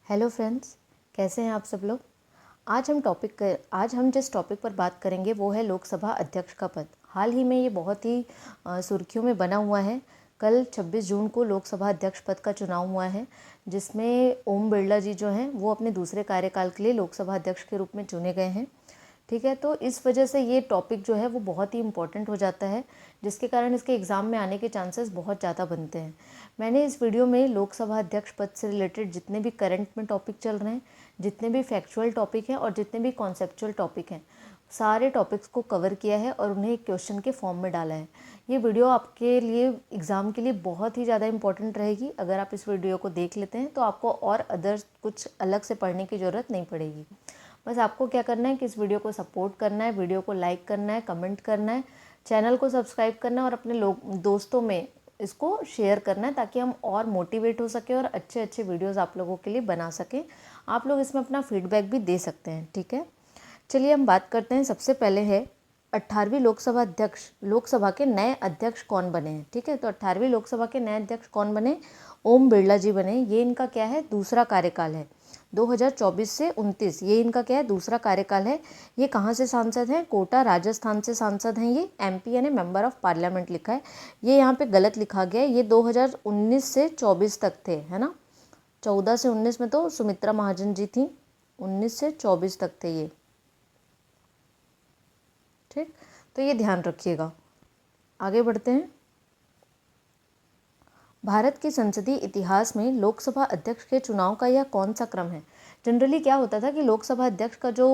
Hello friends, कैसे हैं आप सब लोग। आज हम जिस टॉपिक पर बात करेंगे वो है लोकसभा अध्यक्ष का पद। हाल ही में ये बहुत ही सुर्खियों में बना हुआ है। कल 26 जून को लोकसभा अध्यक्ष पद का चुनाव हुआ है, जिसमें ओम बिरला जी जो हैं वो अपने दूसरे कार्यकाल के लिए लोकसभा अध्यक्ष के रूप में चुने गए हैं। ठीक है, तो इस वजह से ये टॉपिक जो है वो बहुत ही इम्पोर्टेंट हो जाता है, जिसके कारण इसके एग्ज़ाम में आने के चांसेस बहुत ज़्यादा बनते हैं। मैंने इस वीडियो में लोकसभा अध्यक्ष पद से रिलेटेड जितने भी करंट में टॉपिक चल रहे हैं, जितने भी फैक्चुअल टॉपिक हैं और जितने भी कॉन्सेप्चुअल टॉपिक हैं, सारे टॉपिक्स को कवर किया है और उन्हें एक क्वेश्चन के फॉर्म में डाला है। ये वीडियो आपके लिए एग्ज़ाम के लिए बहुत ही ज़्यादा इंपॉर्टेंट रहेगी। अगर आप इस वीडियो को देख लेते हैं तो आपको और अदर कुछ अलग से पढ़ने की ज़रूरत नहीं पड़ेगी। बस आपको क्या करना है कि इस वीडियो को सपोर्ट करना है, वीडियो को लाइक करना है, कमेंट करना है, चैनल को सब्सक्राइब करना है और अपने दोस्तों में इसको शेयर करना है, ताकि हम और मोटिवेट हो सके और अच्छे अच्छे वीडियोस आप लोगों के लिए बना सकें। आप लोग इसमें अपना फीडबैक भी दे सकते हैं। ठीक है, चलिए हम बात करते हैं। सबसे पहले है 18वीं लोकसभा अध्यक्ष, लोकसभा के नए अध्यक्ष कौन बने हैं। ठीक है, तो 18वीं लोकसभा के नए अध्यक्ष कौन बने? ओम बिरला जी बने। ये इनका क्या है? दूसरा कार्यकाल है। 2024 से 29 ये इनका क्या है? दूसरा कार्यकाल है। ये कहाँ से सांसद हैं? कोटा राजस्थान से सांसद हैं। ये एमपी यानी मेंबर ऑफ पार्लियामेंट लिखा है, ये यहाँ पे गलत लिखा गया है। ये 2019 से 24 तक थे, है ना। 14 से 19 में तो सुमित्रा महाजन जी थी, 19 से 24 तक थे ये। ठीक, तो ये ध्यान रखिएगा। आगे बढ़ते हैं। भारत के संसदीय इतिहास में लोकसभा अध्यक्ष के चुनाव का यह कौन सा क्रम है? जनरली क्या होता था कि लोकसभा अध्यक्ष का जो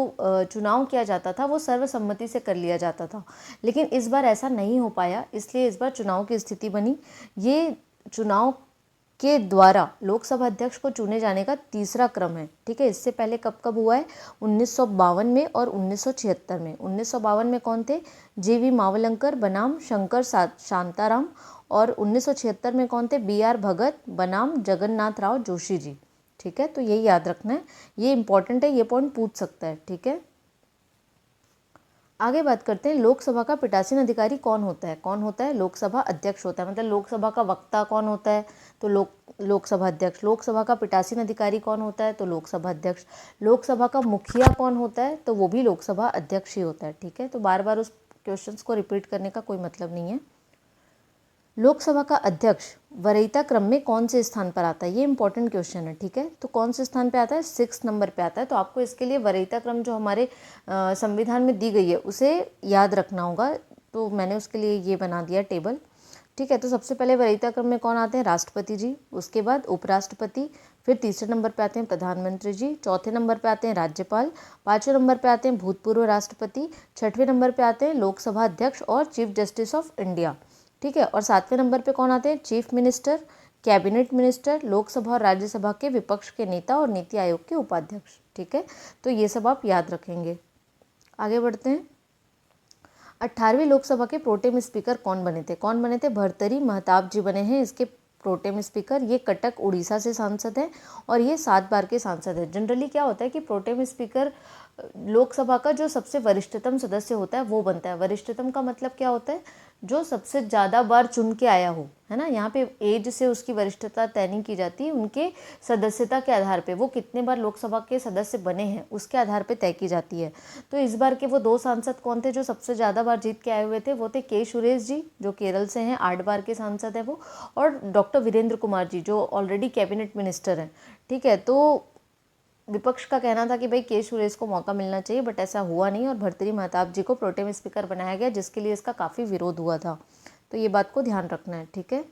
चुनाव किया जाता था वो सर्वसम्मति से कर लिया जाता था, लेकिन इस बार ऐसा नहीं हो पाया, इसलिए इस बार चुनाव की स्थिति बनी। ये चुनाव के द्वारा लोकसभा अध्यक्ष को चुने जाने का तीसरा क्रम है। ठीक है, इससे पहले कब कब हुआ है? 1952 में और 1976 में। 1952 में कौन थे? JV मावलंकर बनाम शंकर शांताराम। और 1976 में कौन थे? BR भगत बनाम जगन्नाथ राव जोशी जी। ठीक है, तो यही याद रखना है, ये इंपॉर्टेंट है, ये पॉइंट पूछ सकता है। ठीक है, आगे बात करते हैं। लोकसभा का पीठासीन अधिकारी कौन होता है? कौन होता है? लोकसभा अध्यक्ष होता है। मतलब लोकसभा का वक्ता कौन होता है? तो लोकसभा अध्यक्ष। लोकसभा का पीठासीन अधिकारी कौन होता है? तो लोकसभा अध्यक्ष। लोकसभा का मुखिया कौन होता है? तो वो भी लोकसभा अध्यक्ष ही होता है। ठीक है, तो बार बार उस क्वेश्चंस को रिपीट करने का कोई मतलब नहीं है। लोकसभा का अध्यक्ष वरीयता क्रम में कौन से स्थान पर आता है? ये इंपॉर्टेंट क्वेश्चन है। ठीक है, तो कौन से स्थान पे आता है? 6 नंबर पे आता है। तो आपको इसके लिए वरीयता क्रम जो हमारे संविधान में दी गई है उसे याद रखना होगा, तो मैंने उसके लिए ये बना दिया टेबल। ठीक है, तो सबसे पहले वरीयता क्रम में कौन आते हैं? राष्ट्रपति जी, उसके बाद उपराष्ट्रपति, फिर तीसरे नंबर पे आते हैं प्रधानमंत्री जी, चौथे नंबर पे आते हैं राज्यपाल, पाँचवें नंबर पे आते हैं भूतपूर्व राष्ट्रपति, छठवें नंबर पे आते हैं लोकसभा अध्यक्ष और चीफ जस्टिस ऑफ इंडिया। ठीक है, और सातवें नंबर पे कौन आते हैं? Chief minister, cabinet minister, Lok Sabha और राज्यसभा के विपक्ष के नेता और नीति आयोग के उपाध्यक्ष। ठीक है, तो ये सब आप याद रखेंगे। आगे बढ़ते हैं। 18वीं लोकसभा के प्रोटेम स्पीकर कौन बने थे? कौन बने थे? भर्तृहरि महताब जी बने हैं इसके प्रोटेम स्पीकर। ये कटक उड़ीसा से सांसद हैं और ये 7 बार के सांसद हैं। जनरली क्या होता है कि प्रोटेम स्पीकर लोकसभा का जो सबसे वरिष्ठतम सदस्य होता है वो बनता है। वरिष्ठतम का मतलब क्या होता है? जो सबसे ज़्यादा बार चुन के आया हो, है ना। यहाँ पे एज से उसकी वरिष्ठता तय नहीं की जाती, उनके सदस्यता के आधार पे, वो कितने बार लोकसभा के सदस्य बने हैं उसके आधार पे तय की जाती है। तो इस बार के वो 2 सांसद कौन थे जो सबसे ज़्यादा बार जीत के आए हुए थे? वो थे के सुरेश जी जो केरल से हैं, 8 बार के सांसद हैं वो, और डॉक्टर वीरेंद्र कुमार जी जो ऑलरेडी कैबिनेट मिनिस्टर हैं। ठीक है, तो विपक्ष का कहना था कि भाई के सुरेश को मौका मिलना चाहिए, बट ऐसा हुआ नहीं और भर्तृहरि महताब जी को प्रोटेम स्पीकर बनाया गया, जिसके लिए इसका काफ़ी विरोध हुआ था। तो ये बात को ध्यान रखना है। ठीक है,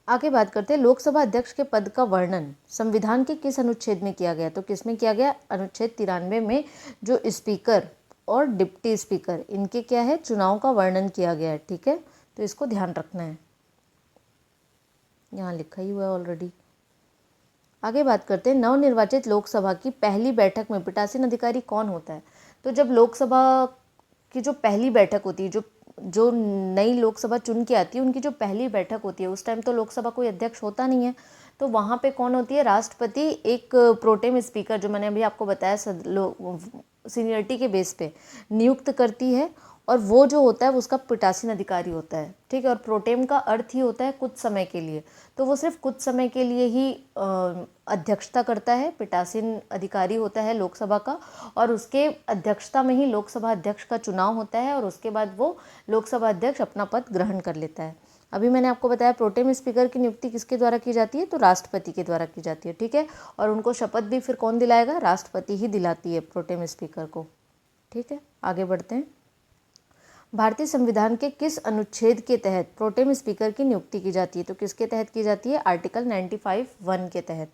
आगे बात करते हैं। लोकसभा अध्यक्ष के पद का वर्णन संविधान के किस अनुच्छेद में किया गया? तो किस में किया गया? अनुच्छेद 93 में जो स्पीकर और डिप्टी स्पीकर इनके क्या है? चुनाव का वर्णन किया गया है। ठीक है, तो इसको ध्यान रखना है, यहाँ लिखा ही हुआ है ऑलरेडी। आगे बात करते हैं। नवनिर्वाचित लोकसभा की पहली बैठक में पीठासीन अधिकारी कौन होता है? तो जब लोकसभा की जो पहली बैठक होती है, जो जो नई लोकसभा चुन के आती है, उनकी जो पहली बैठक होती है, उस टाइम तो लोकसभा कोई अध्यक्ष होता नहीं है, तो वहाँ पे कौन होती है? राष्ट्रपति एक प्रोटेम स्पीकर, जो मैंने अभी आपको बताया सीनियरिटी के बेस पे नियुक्त करती है, और वो जो होता है वो उसका पीठासीन अधिकारी होता है, ठीक है। और प्रोटेम का अर्थ ही होता है कुछ समय के लिए, तो वो सिर्फ कुछ समय के लिए ही अध्यक्षता करता है, पीठासीन अधिकारी होता है लोकसभा का, और उसके अध्यक्षता में ही लोकसभा अध्यक्ष का चुनाव होता है और उसके बाद वो लोकसभा अध्यक्ष अपना पद ग्रहण कर लेता है। अभी मैंने आपको बताया प्रोटेम स्पीकर की नियुक्ति किसके द्वारा की जाती है, तो राष्ट्रपति के द्वारा की जाती है, ठीक है। और उनको शपथ भी फिर कौन दिलाएगा, राष्ट्रपति ही दिलाती है प्रोटेम स्पीकर को, ठीक है। आगे बढ़ते हैं। भारतीय संविधान के किस अनुच्छेद के तहत प्रोटेम स्पीकर की नियुक्ति की जाती है, तो किसके तहत की जाती है, आर्टिकल 95(1) के तहत,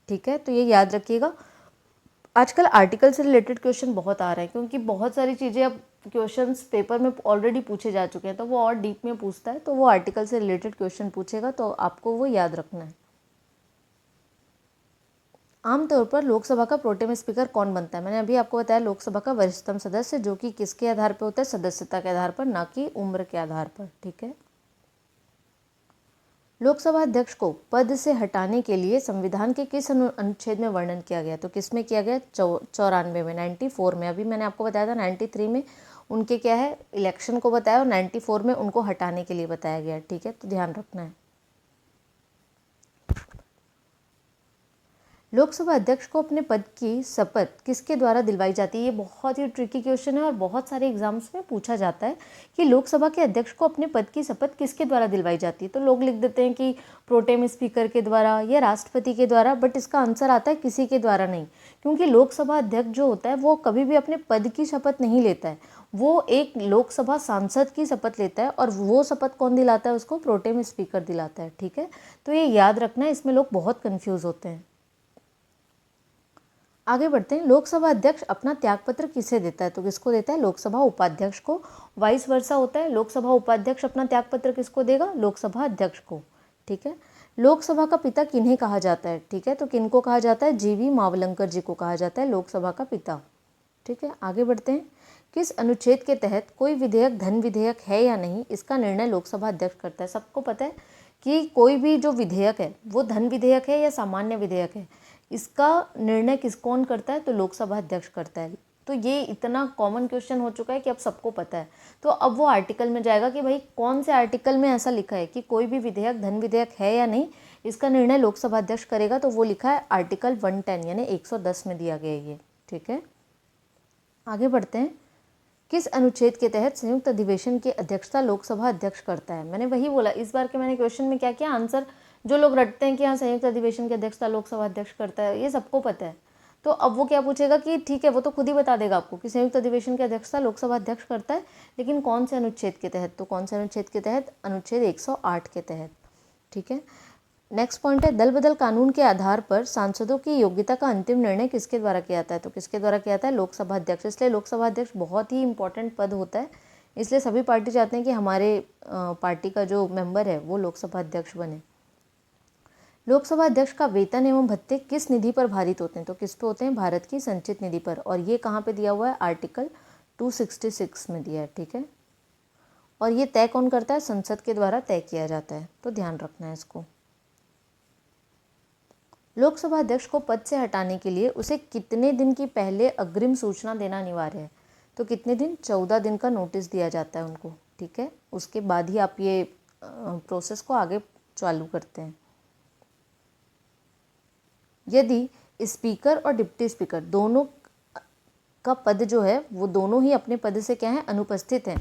ठीक है। तो ये याद रखिएगा। आजकल आर्टिकल से रिलेटेड क्वेश्चन बहुत आ रहे हैं, क्योंकि बहुत सारी चीज़ें अब क्वेश्चंस पेपर में ऑलरेडी पूछे जा चुके हैं, तो वो और डीप में पूछता है, तो वो आर्टिकल से रिलेटेड क्वेश्चन पूछेगा, तो आपको वो याद रखना है। आमतौर पर लोकसभा का प्रोटेम स्पीकर कौन बनता है, मैंने अभी आपको बताया लोकसभा का वरिष्ठतम सदस्य, जो कि किसके आधार पर होता है, सदस्यता के आधार पर, ना कि उम्र के आधार पर, ठीक है। लोकसभा अध्यक्ष को पद से हटाने के लिए संविधान के किस अनुच्छेद में वर्णन किया गया, तो किस में किया गया, 94 में, 94 में। अभी मैंने आपको बताया था 93 में उनके क्या है, इलेक्शन को बताया, और 94 में उनको हटाने के लिए बताया गया, ठीक है। तो ध्यान रखना है। लोकसभा अध्यक्ष को अपने पद की शपथ किसके द्वारा दिलवाई जाती है, ये बहुत ही ट्रिकी क्वेश्चन है और बहुत सारे एग्जाम्स में पूछा जाता है कि लोकसभा के अध्यक्ष को अपने पद की शपथ किसके द्वारा दिलवाई जाती है। तो लोग लिख देते हैं कि प्रोटेम स्पीकर के द्वारा या राष्ट्रपति के द्वारा, बट इसका आंसर आता है किसी के द्वारा नहीं, क्योंकि लोकसभा अध्यक्ष जो होता है वो कभी भी अपने पद की शपथ नहीं लेता है, वो एक लोकसभा सांसद की शपथ लेता है, और वो शपथ कौन दिलाता है उसको, प्रोटेम स्पीकर दिलाता है, ठीक है। तो ये याद रखना है, इसमें लोग बहुत कन्फ्यूज़ होते हैं। आगे बढ़ते हैं। लोकसभा अध्यक्ष अपना त्यागपत्र किसे देता है, तो किसको देता है, लोकसभा उपाध्यक्ष को। वाइस वर्सा होता है, लोकसभा उपाध्यक्ष अपना त्यागपत्र किसको देगा, लोकसभा अध्यक्ष को, ठीक है। लोकसभा का पिता किन्हें कहा जाता है, ठीक है, तो किनको कहा जाता है, जीवी मावलंकर जी को कहा जाता है लोकसभा का पिता, ठीक है। आगे बढ़ते हैं। किस अनुच्छेद के तहत कोई विधेयक धन विधेयक है या नहीं, इसका निर्णय लोकसभा अध्यक्ष करता है। सबको पता है कि कोई भी जो विधेयक है वो धन विधेयक है या सामान्य विधेयक है, इसका निर्णय कौन करता है, तो लोकसभा अध्यक्ष करता है। तो ये इतना कॉमन क्वेश्चन हो चुका है कि अब सबको पता है। तो अब वो आर्टिकल में जाएगा कि भाई कौन से आर्टिकल में ऐसा लिखा है कि कोई भी विधेयक धन विधेयक है या नहीं, इसका निर्णय लोकसभा अध्यक्ष करेगा। तो वो लिखा है आर्टिकल 110 यानी 110 में दिया गया ये, ठीक है। आगे बढ़ते हैं। किस अनुच्छेद के तहत संयुक्त अधिवेशन की अध्यक्षता लोकसभा अध्यक्ष करता है, मैंने वही बोला इस बार के मैंने क्वेश्चन में क्या किया, आंसर जो लोग रटते हैं कि हाँ संयुक्त अधिवेशन की अध्यक्षता लोकसभा अध्यक्ष करता है, ये सबको पता है। तो अब वो क्या पूछेगा कि ठीक है, वो तो खुद ही बता देगा आपको कि संयुक्त अधिवेशन की अध्यक्षता लोकसभा अध्यक्ष करता है, लेकिन कौन से अनुच्छेद के तहत, तो कौन से अनुच्छेद के तहत, अनुच्छेद 108 के तहत, ठीक है। नेक्स्ट पॉइंट है, दल बदल कानून के आधार पर सांसदों की योग्यता का अंतिम निर्णय किसके द्वारा किया जाता है, तो किसके द्वारा किया जाता है, लोकसभा अध्यक्ष। इसलिए लोकसभा अध्यक्ष बहुत ही इंपॉर्टेंट पद होता है, इसलिए सभी पार्टी चाहते हैं कि हमारे पार्टी का जो मेंबर है वो लोकसभा अध्यक्ष बने। लोकसभा अध्यक्ष का वेतन एवं भत्ते किस निधि पर भारित होते हैं, तो किस पे होते हैं, भारत की संचित निधि पर, और ये कहाँ पे दिया हुआ है, आर्टिकल 266 में दिया है, ठीक है। और ये तय कौन करता है, संसद के द्वारा तय किया जाता है, तो ध्यान रखना है इसको। लोकसभा अध्यक्ष को पद से हटाने के लिए उसे कितने दिन की पहले अग्रिम सूचना देना अनिवार्य है, तो कितने दिन, 14 दिन का नोटिस दिया जाता है उनको, ठीक है। उसके बाद ही आप ये प्रोसेस को आगे चालू करते हैं। यदि स्पीकर और डिप्टी स्पीकर दोनों का पद जो है वो दोनों ही अपने पद से क्या है, अनुपस्थित हैं,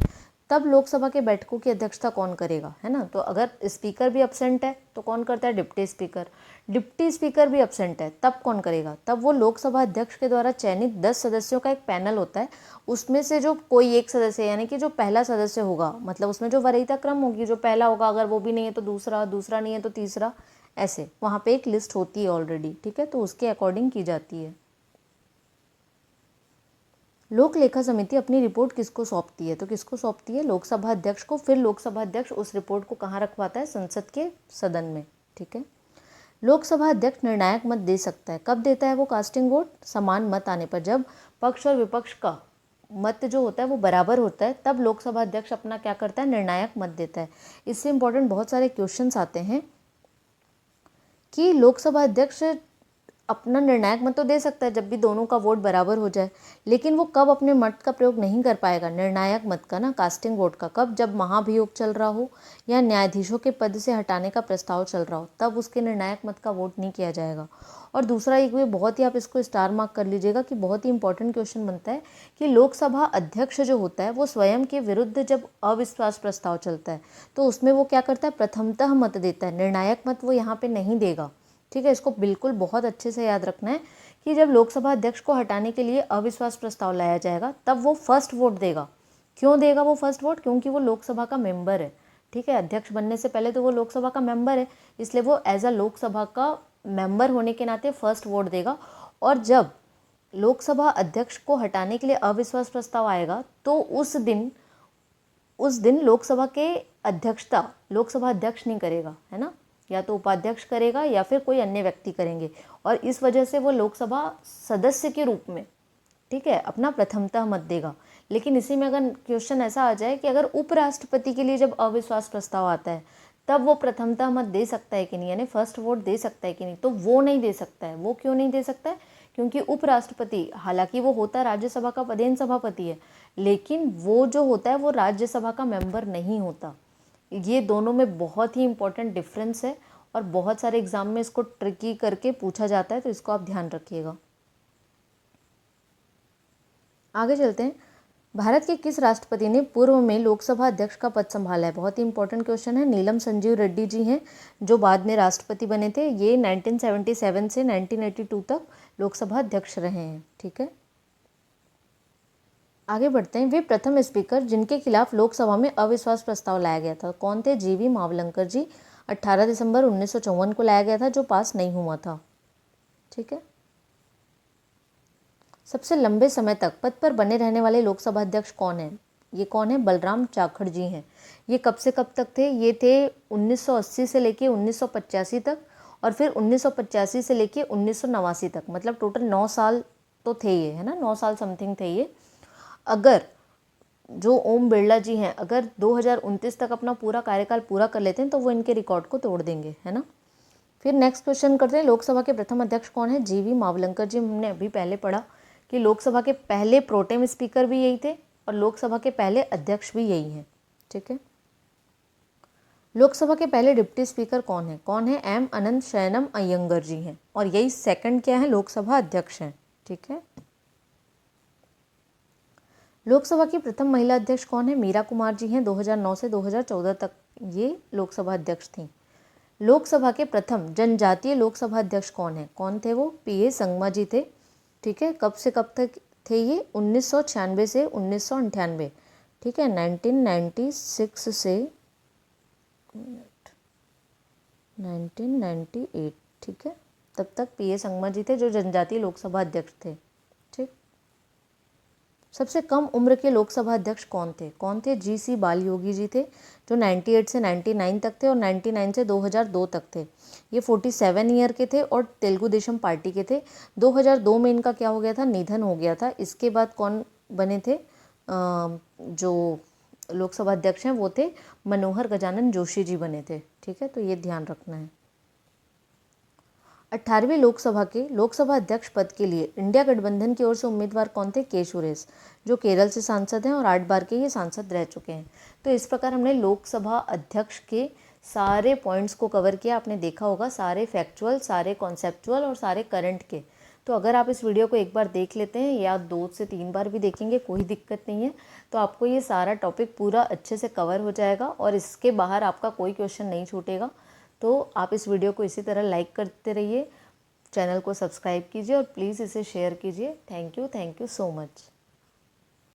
तब लोकसभा के बैठकों की अध्यक्षता कौन करेगा, है ना। तो अगर स्पीकर भी अब्सेंट है तो कौन करता है, डिप्टी स्पीकर। डिप्टी स्पीकर भी अब्सेंट है तब कौन करेगा, तब वो लोकसभा अध्यक्ष के द्वारा चयनित 10 सदस्यों का एक पैनल होता है, उसमें से जो कोई एक सदस्य यानी कि जो पहला सदस्य होगा, मतलब उसमें जो वरीयता क्रम होगी, जो पहला होगा अगर वो भी नहीं है तो दूसरा, दूसरा नहीं है तो तीसरा, ऐसे वहाँ पे एक लिस्ट होती है ऑलरेडी, ठीक है। तो उसके अकॉर्डिंग की जाती है। लोक लेखा समिति अपनी रिपोर्ट किसको सौंपती है, तो किसको सौंपती है, लोकसभा अध्यक्ष को। फिर लोकसभा अध्यक्ष उस रिपोर्ट को कहाँ रखवाता है, संसद के सदन में, ठीक है। लोकसभा अध्यक्ष निर्णायक मत दे सकता है, कब देता है वो, कास्टिंग वोट, समान मत आने पर, जब पक्ष और विपक्ष का मत जो होता है वो बराबर होता है, तब लोकसभा अध्यक्ष अपना क्या करता है, निर्णायक मत देता है। इससे इंपॉर्टेंट बहुत सारे क्वेश्चंस आते हैं कि लोकसभा अध्यक्ष अपना निर्णायक मत तो दे सकता है जब भी दोनों का वोट बराबर हो जाए, लेकिन वो कब अपने मत का प्रयोग नहीं कर पाएगा, निर्णायक मत का ना, कास्टिंग वोट का, कब, जब महाभियोग चल रहा हो या न्यायाधीशों के पद से हटाने का प्रस्ताव चल रहा हो, तब उसके निर्णायक मत का वोट नहीं किया जाएगा। और दूसरा एक भी बहुत ही, आप इसको स्टार मार्क कर लीजिएगा कि बहुत ही इंपॉर्टेंट क्वेश्चन बनता है कि लोकसभा अध्यक्ष जो होता है वो स्वयं के विरुद्ध जब अविश्वास प्रस्ताव चलता है तो उसमें वो क्या करता है, प्रथमतः मत देता है, निर्णायक मत वो यहाँ पे नहीं देगा। ठीक है, इसको बिल्कुल बहुत अच्छे से याद रखना है कि जब लोकसभा अध्यक्ष को हटाने के लिए अविश्वास प्रस्ताव लाया जाएगा तब वो फर्स्ट वोट देगा। क्यों देगा वो फर्स्ट वोट? क्योंकि वो लोकसभा का मेंबर है। ठीक है, अध्यक्ष बनने से पहले तो वो लोकसभा का मेंबर है, इसलिए वो एज अ लोकसभा का मेंबर होने के नाते फर्स्ट वोट देगा। और जब लोकसभा अध्यक्ष को हटाने के लिए अविश्वास प्रस्ताव आएगा तो उस दिन लोकसभा के अध्यक्षता लोकसभा अध्यक्ष नहीं करेगा, है ना, या तो उपाध्यक्ष करेगा या फिर कोई अन्य व्यक्ति करेंगे, और इस वजह से वो लोकसभा सदस्य के रूप में, ठीक है, अपना प्रथमतः मत देगा। लेकिन इसी में अगर क्वेश्चन ऐसा आ जाए कि अगर उपराष्ट्रपति के लिए जब अविश्वास प्रस्ताव आता है तब वो प्रथमतः मत दे सकता है कि नहीं, यानी फर्स्ट वोट दे सकता है कि नहीं, तो वो नहीं दे सकता है। वो क्यों नहीं दे सकता है? क्योंकि उपराष्ट्रपति, हालांकि वो होता है राज्यसभा का पदेन सभापति है, लेकिन वो जो होता है वो राज्यसभा का मेंबर नहीं होता। ये दोनों में बहुत ही इंपॉर्टेंट डिफरेंस है और बहुत सारे एग्जाम में इसको ट्रिकी करके पूछा जाता है, तो इसको आप ध्यान रखिएगा। आगे चलते हैं। भारत के किस राष्ट्रपति ने पूर्व में लोकसभा अध्यक्ष का पद संभाला है? बहुत ही इंपॉर्टेंट क्वेश्चन है। नीलम संजीव रेड्डी जी हैं जो बाद में राष्ट्रपति बने थे। ये 1977 से 1982 तक लोकसभा अध्यक्ष रहे हैं। ठीक है, आगे बढ़ते हैं। वे प्रथम स्पीकर जिनके खिलाफ लोकसभा में अविश्वास प्रस्ताव लाया गया था कौन थे? जीवी मावलंकर जी। 18 दिसंबर 1954 को लाया गया था, जो पास नहीं हुआ था। ठीक है, सबसे लंबे समय तक पद पर बने रहने वाले लोकसभा अध्यक्ष कौन है? ये कौन है? बलराम चाखड़ जी हैं। ये कब से कब तक थे? ये थे 1980 से लेके 1985 तक, और फिर 1985 से लेके 1989 तक, मतलब टोटल 9 साल तो थे ये, है ना, 9 साल समथिंग थे ये। अगर जो ओम बिरला जी हैं अगर 2029 तक अपना पूरा कार्यकाल पूरा कर लेते हैं तो वो इनके रिकॉर्ड को तोड़ देंगे, है ना। फिर नेक्स्ट क्वेश्चन करते हैं। लोकसभा के प्रथम अध्यक्ष कौन है? जीवी मावलंकर जी। हमने अभी पहले पढ़ा कि लोकसभा के पहले प्रोटेम स्पीकर भी यही थे और लोकसभा के पहले अध्यक्ष भी यही हैं। ठीक है, लोकसभा के पहले डिप्टी स्पीकर कौन है? कौन है? एम अनंत शयनम अयंगर जी हैं, और यही सेकंड क्या है? लोकसभा अध्यक्ष हैं। ठीक है, लोकसभा की प्रथम महिला अध्यक्ष कौन है? मीरा कुमार जी हैं। 2009 से 2014 तक ये लोकसभा अध्यक्ष थीं। लोकसभा के प्रथम जनजातीय लोकसभा अध्यक्ष कौन है? कौन थे वो? पीए संगमा जी थे। ठीक है, कब से कब तक थे ये? 1996 से 1998। ठीक है, 1996 से 1998। ठीक है, तब तक पीए संगमा जी थे जो जनजातीय लोकसभा अध्यक्ष थे। ठीक, सबसे कम उम्र के लोकसभा अध्यक्ष कौन थे? कौन थे? जीसी बालयोगी जी थे जो 98 से 99 तक थे और 99 से 2002 तक थे। ये 47 ईयर के थे और तेलुगु देशम पार्टी के थे। 2002 में इनका क्या हो गया था? निधन हो गया था। इसके बाद कौन बने थे? जो लोकसभा अध्यक्ष हैं वो थे मनोहर गजानन जोशी जी बने थे। ठीक है, तो ये ध्यान रखना है। 18वीं लोकसभा के लोकसभा अध्यक्ष पद के लिए इंडिया गठबंधन की ओर से उम्मीदवार कौन थे? के सुरेश, जो केरल से सांसद हैं और 8 बार के ये सांसद रह चुके हैं। तो इस प्रकार हमने लोकसभा अध्यक्ष के सारे पॉइंट्स को कवर किया। आपने देखा होगा सारे फैक्चुअल, सारे कॉन्सेप्चुअल और सारे करंट के। तो अगर आप इस वीडियो को एक बार देख लेते हैं या 2 से 3 बार भी देखेंगे कोई दिक्कत नहीं है, तो आपको ये सारा टॉपिक पूरा अच्छे से कवर हो जाएगा और इसके बाहर आपका कोई क्वेश्चन नहीं छूटेगा। तो आप इस वीडियो को इसी तरह लाइक करते रहिए, चैनल को सब्सक्राइब कीजिए और प्लीज़ इसे शेयर कीजिए। Thank you so much.